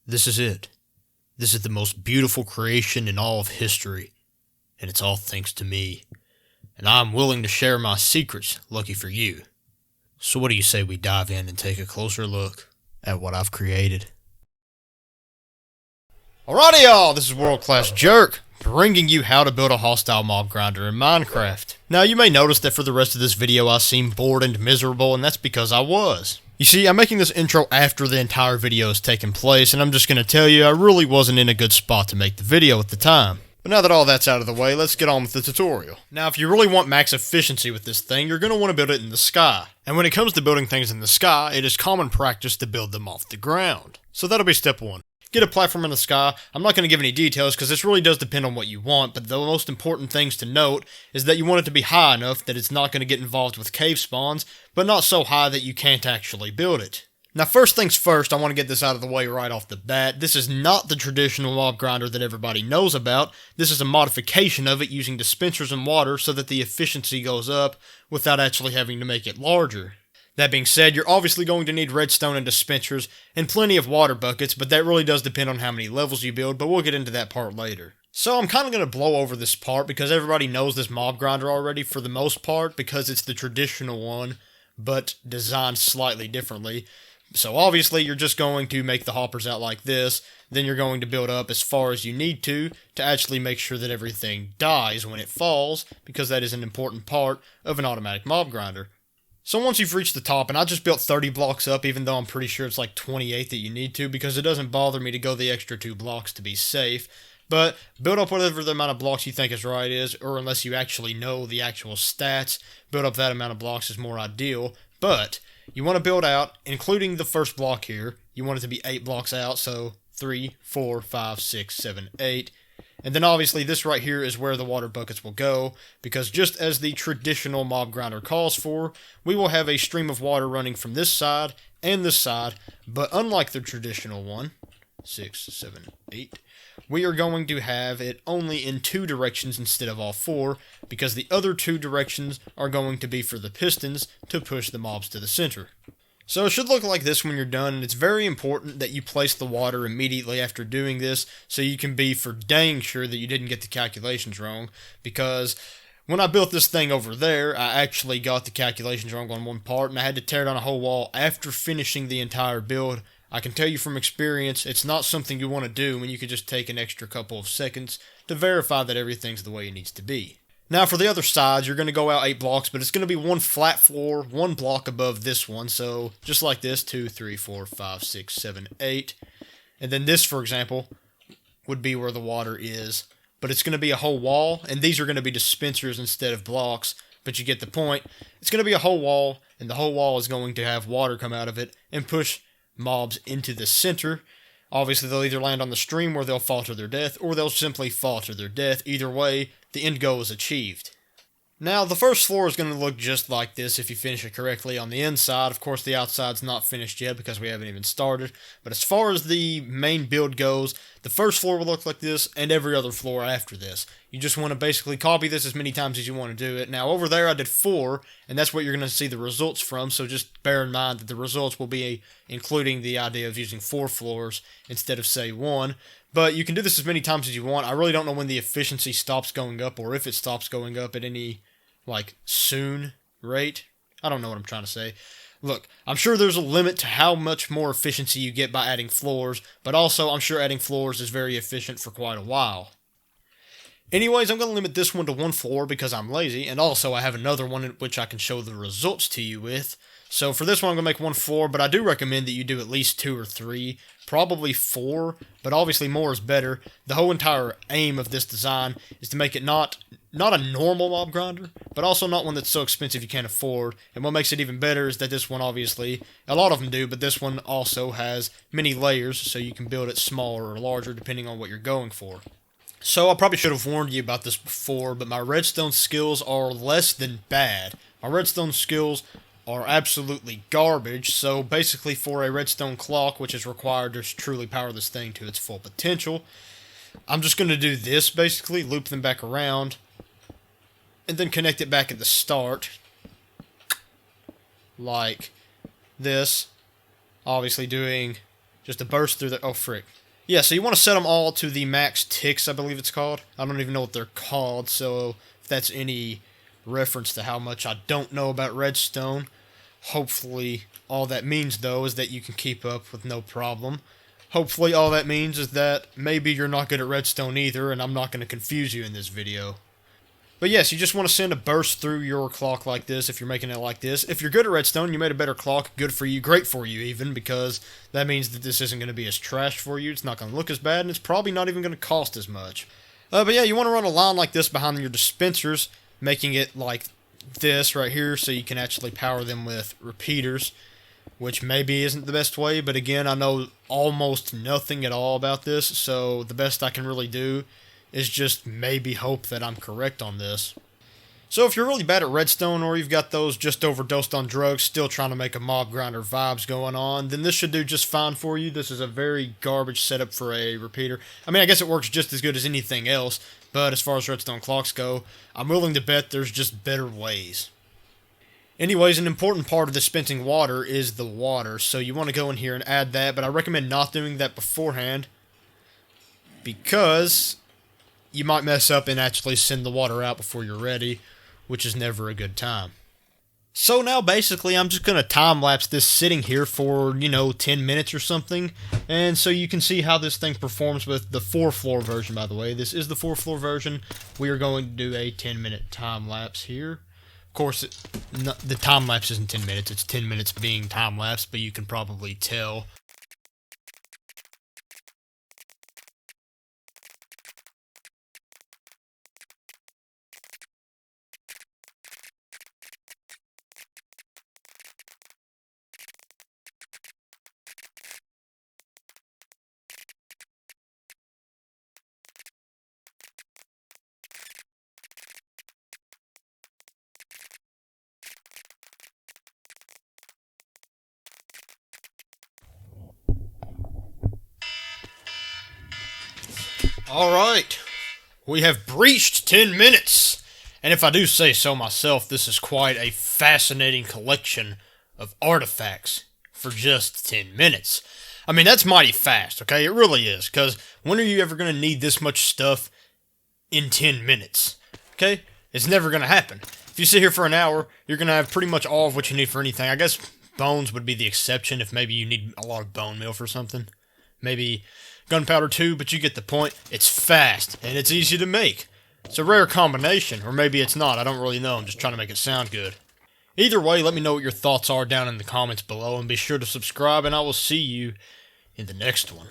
This is it. This is the most beautiful creation in all of history, and it's all thanks to me. And I'm willing to share my secrets, lucky for you. So what do you say we dive in and take a closer look at what I've created? Alrighty y'all, this is World Class Jerk, bringing you how to build a hostile mob grinder in Minecraft. Now you may notice that for the rest of this video I seem bored and miserable, and that's because I was. You see, I'm making this intro after the entire video has taken place, and I'm just going to tell you I really wasn't in a good spot to make the video at the time. But now that all that's out of the way, let's get on with the tutorial. Now, if you really want max efficiency with this thing, you're going to want to build it in the sky. And when it comes to building things in the sky, it is common practice to build them off the ground. So that'll be step one. Get a platform in the sky. I'm not going to give any details because this really does depend on what you want, but the most important things to note is that you want it to be high enough that it's not going to get involved with cave spawns, but not so high that you can't actually build it. Now first things first, I want to get this out of the way right off the bat. This is not the traditional mob grinder that everybody knows about. This is a modification of it using dispensers and water so that the efficiency goes up without actually having to make it larger. That being said, you're obviously going to need redstone and dispensers and plenty of water buckets, but that really does depend on how many levels you build, but we'll get into that part later. So I'm kind of going to blow over this part because everybody knows this mob grinder already for the most part because it's the traditional one, but designed slightly differently. So obviously you're just going to make the hoppers out like this, then you're going to build up as far as you need to actually make sure that everything dies when it falls, because that is an important part of an automatic mob grinder. So once you've reached the top, and I just built 30 blocks up, even though I'm pretty sure it's like 28 that you need to, because it doesn't bother me to go the extra 2 blocks to be safe. But build up whatever the amount of blocks you think is right is, or unless you actually know the actual stats, build up that amount of blocks is more ideal. But you want to build out, including the first block here, you want it to be 8 blocks out, so 3, 4, 5, 6, 7, 8. And then obviously this right here is where the water buckets will go, because just as the traditional mob grinder calls for, we will have a stream of water running from this side and this side, but unlike the traditional one, 6, 7, 8, we are going to have it only in 2 directions instead of all 4, because the other 2 directions are going to be for the pistons to push the mobs to the center. So it should look like this when you're done, and it's very important that you place the water immediately after doing this so you can be for dang sure that you didn't get the calculations wrong, because when I built this thing over there, I actually got the calculations wrong on one part, and I had to tear down a whole wall after finishing the entire build. I can tell you from experience, it's not something you want to do when you could just take an extra couple of seconds to verify that everything's the way it needs to be. Now for the other sides, you're going to go out 8 blocks, but it's going to be one flat floor, 1 block above this one, so just like this, 2, 3, 4, 5, 6, 7, 8. And then this, for example, would be where the water is, but it's going to be a whole wall, and these are going to be dispensers instead of blocks, but you get the point. It's going to be a whole wall, and the whole wall is going to have water come out of it and push mobs into the center. Obviously, they'll either land on the stream where they'll fall to their death, or they'll simply fall to their death. Either way, the end goal is achieved. Now, the first floor is going to look just like this if you finish it correctly on the inside. Of course, the outside's not finished yet because we haven't even started. But as far as the main build goes, the first floor will look like this, and every other floor after this. You just want to basically copy this as many times as you want to do it. Now, over there I did 4, and that's what you're going to see the results from, so just bear in mind that the results will be including the idea of using 4 floors instead of, say, 1. But you can do this as many times as you want. I really don't know when the efficiency stops going up, or if it stops going up at any, soon rate. I don't know what I'm trying to say. Look, I'm sure there's a limit to how much more efficiency you get by adding floors, but also I'm sure adding floors is very efficient for quite a while. Anyways, I'm going to limit this one to 1 floor because I'm lazy, and also I have another one in which I can show the results to you with. So for this one, I'm going to make 1 floor, but I do recommend that you do at least 2 or 3, probably 4, but obviously more is better. The whole entire aim of this design is to make it not a normal mob grinder, but also not one that's so expensive you can't afford. And what makes it even better is that this one, obviously, a lot of them do, but this one also has many layers, so you can build it smaller or larger depending on what you're going for. So I probably should have warned you about this before, but my redstone skills are less than bad. My redstone skills are absolutely garbage, so basically for a redstone clock, which is required to truly power this thing to its full potential, I'm just going to do this basically, loop them back around, and then connect it back at the start, like this, obviously doing just to burst through the... Oh, frick. Yeah, so you want to set them all to the max ticks, I believe it's called. I don't even know what they're called, so if that's any reference to how much I don't know about redstone, hopefully all that means, though, is that you can keep up with no problem. Hopefully all that means is that maybe you're not good at redstone either, and I'm not going to confuse you in this video. But yes, you just want to send a burst through your clock like this if you're making it like this. If you're good at redstone, you made a better clock, good for you, great for you even, because that means that this isn't going to be as trash for you, it's not going to look as bad, and it's probably not even going to cost as much. But yeah, you want to run a line like this behind your dispensers, making it like this right here so you can actually power them with repeaters, which maybe isn't the best way, but again, I know almost nothing at all about this, so the best I can really do is just maybe hope that I'm correct on this. So if you're really bad at redstone, or you've got those just overdosed on drugs still trying to make a mob grinder vibes going on, then this should do just fine for you. This is a very garbage setup for a repeater. I mean, I guess it works just as good as anything else, but as far as redstone clocks go, I'm willing to bet there's just better ways. Anyways, an important part of dispensing water is the water, so you want to go in here and add that, but I recommend not doing that beforehand, because you might mess up and actually send the water out before you're ready, which is never a good time. So now basically I'm just going to time-lapse this sitting here for, 10 minutes or something, and so you can see how this thing performs with the 4-floor version, by the way. This is the 4-floor version. We are going to do a 10-minute time-lapse here. Of course, the time-lapse isn't 10 minutes, it's 10 minutes being time-lapse, but you can probably tell. Alright, we have breached 10 minutes, and if I do say so myself, this is quite a fascinating collection of artifacts for just 10 minutes. I mean, that's mighty fast, okay? It really is, because when are you ever going to need this much stuff in 10 minutes? Okay? It's never going to happen. If you sit here for an hour, you're going to have pretty much all of what you need for anything. I guess bones would be the exception if maybe you need a lot of bone meal for something. Maybe gunpowder too, but you get the point. It's fast, and it's easy to make. It's a rare combination, or maybe it's not. I don't really know. I'm just trying to make it sound good. Either way, let me know what your thoughts are down in the comments below, and be sure to subscribe, and I will see you in the next one.